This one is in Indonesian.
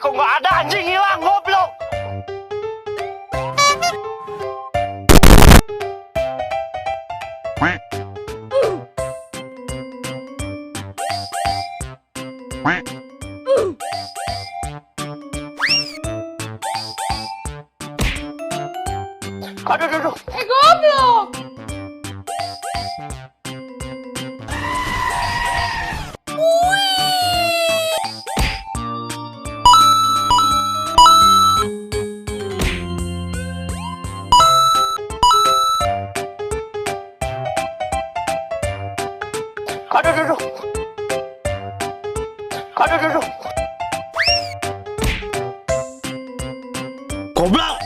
kok nggak ada, anjing hilang, goblok. Aduh, aduh, aduh. Goblok. Aduh, aduh, aduh. Aduh, aduh, aduh. Goblok.